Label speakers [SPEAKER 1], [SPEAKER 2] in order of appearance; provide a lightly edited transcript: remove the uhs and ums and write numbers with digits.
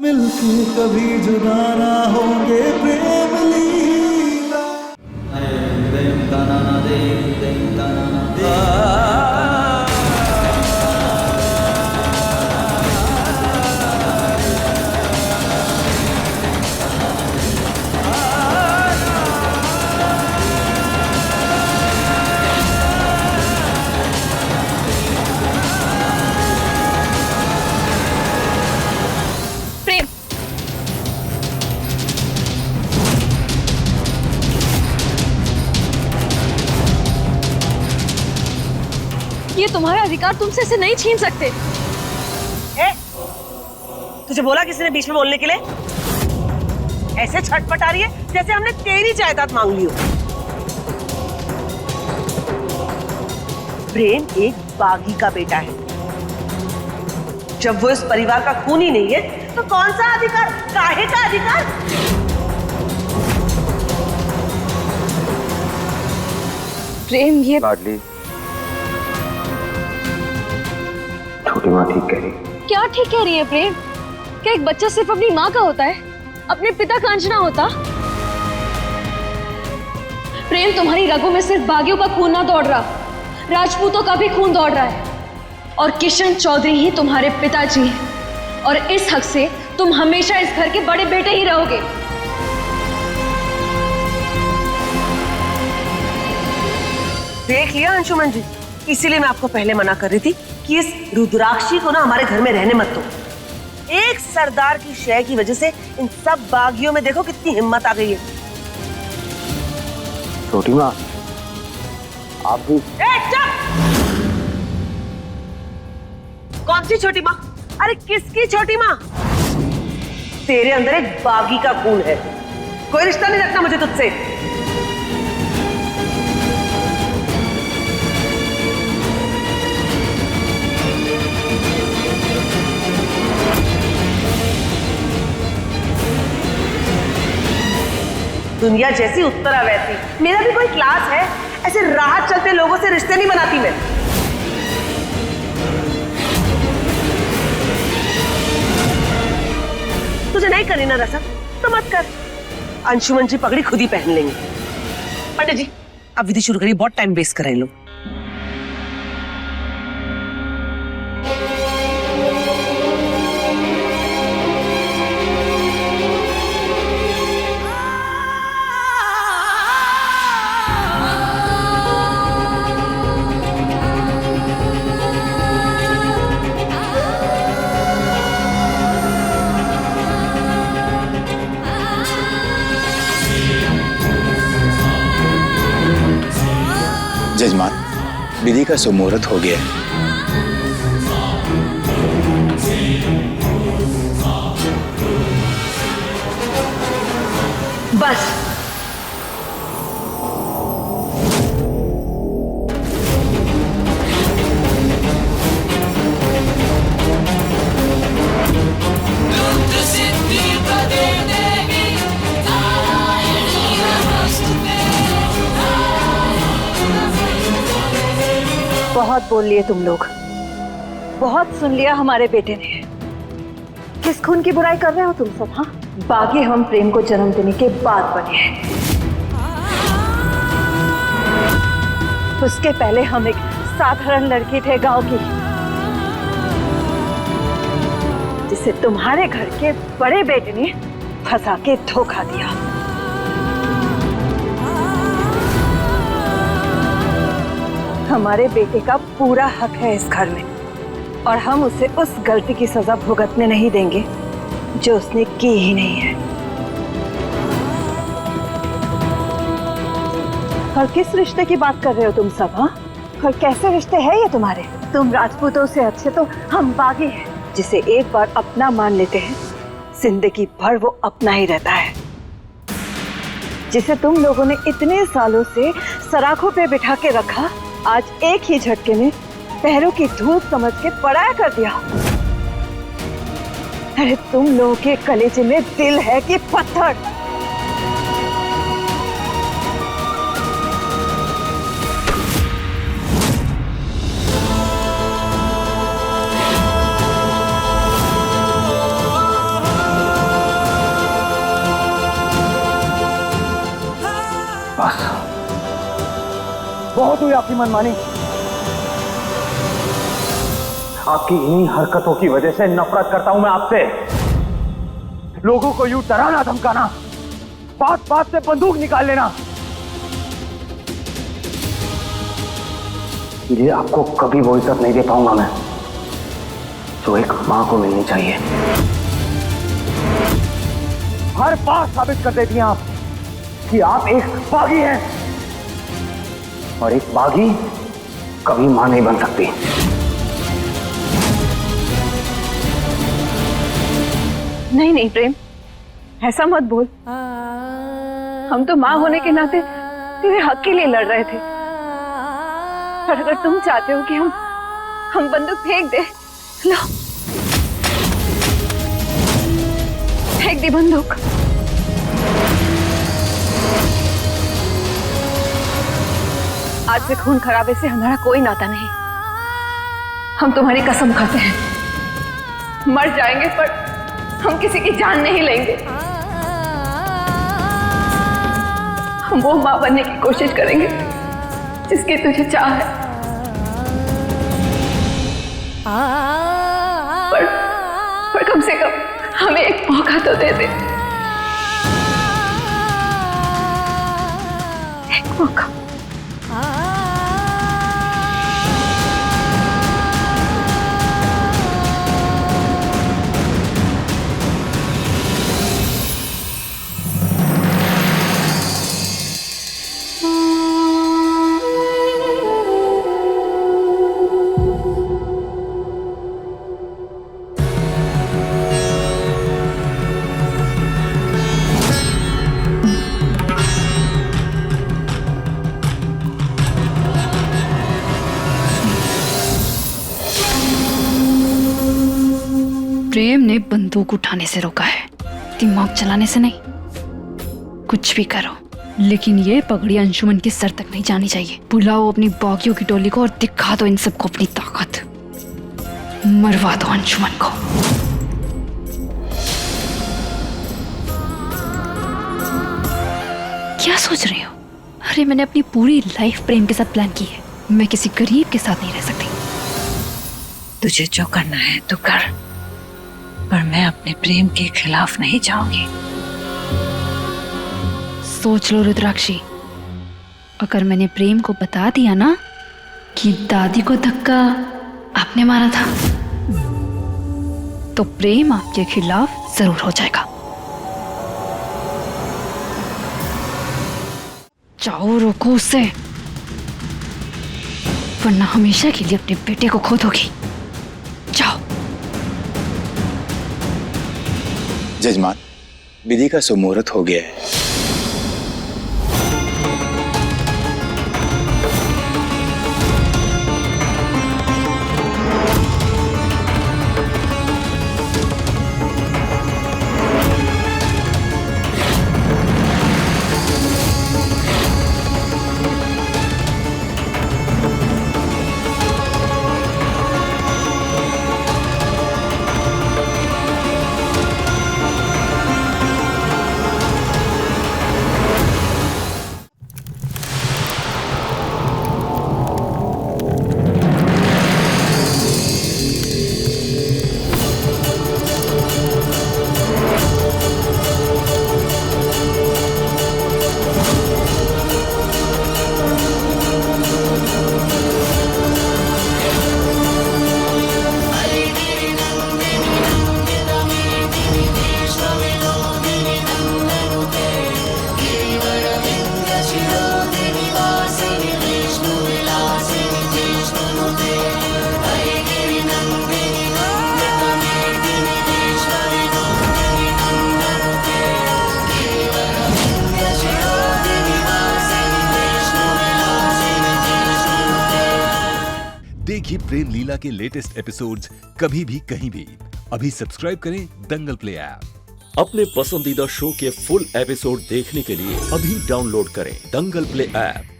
[SPEAKER 1] मिलके कभी जुदा ना होंगे प्रेम लीला।
[SPEAKER 2] प्रेम, ये तुम्हारा अधिकार, तुमसे इसे नहीं छीन सकते।
[SPEAKER 3] तुझे बोला किसी ने बीच में बोलने के लिए? ऐसे छटपट आ रही है जैसे हमने तेरी जायदाद मांग ली हो। प्रेम एक बागी का बेटा है। जब वो इस परिवार का खून ही नहीं है तो कौन सा अधिकार, काहे का अधिकार?
[SPEAKER 2] प्रेम, ये
[SPEAKER 4] लाडली, छोटी माँ ठीक कह रही।
[SPEAKER 2] क्या ठीक कह रही है प्रेम? क्या एक बच्चा सिर्फ अपनी माँ का होता है, अपने पिता का अंश ना होता? प्रेम, तुम्हारी रगों में सिर्फ बागियों का खून ना दौड़ रहा, राजपूतों का भी खून दौड़ रहा है। और किशन चौधरी ही तुम्हारे पिताजी हैं, और इस हक से तुम हमेशा इस घर के बड़े बेटे ही रहोगे।
[SPEAKER 3] देख लिया अंशुमन जी, इसीलिए मैं आपको पहले मना कर रही थी कि इस रुद्राक्षी को ना हमारे घर में रहने मत दो। एक सरदार की शय की वजह से इन सब बागियों में देखो कितनी हिम्मत आ गई है।
[SPEAKER 4] छोटी माँ, आप भी।
[SPEAKER 3] चुप! कौन सी छोटी माँ? अरे किसकी छोटी माँ? तेरे अंदर एक बागी का खून है, कोई रिश्ता नहीं रखना मुझे तुझसे। दुनिया जैसी उत्तरा वैसी, मेरा भी कोई क्लास है। ऐसे राह चलते लोगों से रिश्ते नहीं बनाती मैं। तुझे नहीं करनी ना रसम तो मत कर। अंशुमन जी पगड़ी खुद ही पहन लेंगे। पंडित जी, अब विधि शुरू करिए, बहुत टाइम वेस्ट कर रहे हैं लोग।
[SPEAKER 5] जजमान, विधि का सुमुहूर्त हो गया है।
[SPEAKER 3] बस
[SPEAKER 2] बहुत बोल लिए तुम लोग, बहुत सुन लिया हमारे बेटे ने। किस खून की बुराई कर रहे हो तुम सब? हाँ, बागी हम प्रेम को जन्म देने के बाद बने हैं। उसके पहले हम एक साधारण लड़की थे गांव की, जिसे तुम्हारे घर के बड़े बेटे ने फंसा के धोखा दिया। हमारे बेटे का पूरा हक है इस घर में, और हम उसे उस गलती की सजा भुगतने नहीं देंगे जो उसने की ही नहीं है। और किस रिश्ते की बात कर रहे हो तुम सब? हाँ, और कैसे रिश्ते हैं ये तुम्हारे? तुम राजपूतों से अच्छे तो हम बागी हैं, जिसे एक बार अपना मान लेते हैं जिंदगी भर वो अपना ही रहता है। जिसे तुम लोगों ने इतने सालों से सराखों पे बिठा के रखा, आज एक ही झटके में पैरों की धूप समझ के पराया कर दिया। अरे तुम लोगों के कलेजे में दिल है कि पत्थर?
[SPEAKER 4] बहुत हुई आपकी मनमानी। आपकी इन्हीं हरकतों की वजह से नफरत करता हूं मैं आपसे। लोगों को यूं डराना धमकाना, बात बात से बंदूक निकाल लेना, ये आपको कभी वो इज्जत नहीं दे पाऊंगा मैं जो एक मां को मिलनी चाहिए। हर बात साबित कर देती हैं आप कि आप एक बागी हैं, और एक बागी कभी मां नहीं बन सकती।
[SPEAKER 3] नहीं नहीं प्रेम, ऐसा मत बोल। हम तो माँ होने के नाते तेरे हक के लिए लड़ रहे थे, पर अगर तुम चाहते हो कि हम बंदूक फेंक दे, लो फेंक दी बंदूक। आज से खून खराबे से हमारा कोई नाता नहीं। हम तुम्हारी कसम खाते हैं, मर जाएंगे पर हम किसी की जान नहीं लेंगे। हम वो मां बनने की कोशिश करेंगे जिसकी तुझे चाह है, पर कम से कम हमें एक मौका तो दे दे, एक मौका।
[SPEAKER 2] प्रेम ने बंदूक उठाने से रोका है, दिमाग चलाने से नहीं। कुछ भी करो, लेकिन ये पगड़ी अंशुमन के सर तक नहीं जानी चाहिए। बुलाओ अपनी बागियों की टोली को और दिखा दो इन सबको अपनी ताकत। मरवा दो अंशुमन को। क्या सोच रही हो? अरे मैंने अपनी पूरी लाइफ प्रेम के साथ प्लान की है। मैं किसी गरीब के साथ नहीं रह सकती।
[SPEAKER 6] तुझे जो करना है तो कर, पर मैं अपने प्रेम के खिलाफ नहीं जाऊंगी।
[SPEAKER 2] सोच लो रुद्राक्षी, अगर मैंने प्रेम को बता दिया ना कि दादी को धक्का आपने मारा था, तो प्रेम आपके खिलाफ जरूर हो जाएगा। जाओ रोको उसे, वरना हमेशा के लिए अपने बेटे को खो दोगी। जाओ।
[SPEAKER 5] जजमान, विधि का सुमुहूर्त हो गया है।
[SPEAKER 7] देखिए प्रेम लीला के लेटेस्ट एपिसोड्स कभी भी कहीं भी। अभी सब्सक्राइब करें दंगल प्ले ऐप।
[SPEAKER 8] अपने पसंदीदा शो के फुल एपिसोड देखने के लिए अभी डाउनलोड करें दंगल प्ले ऐप।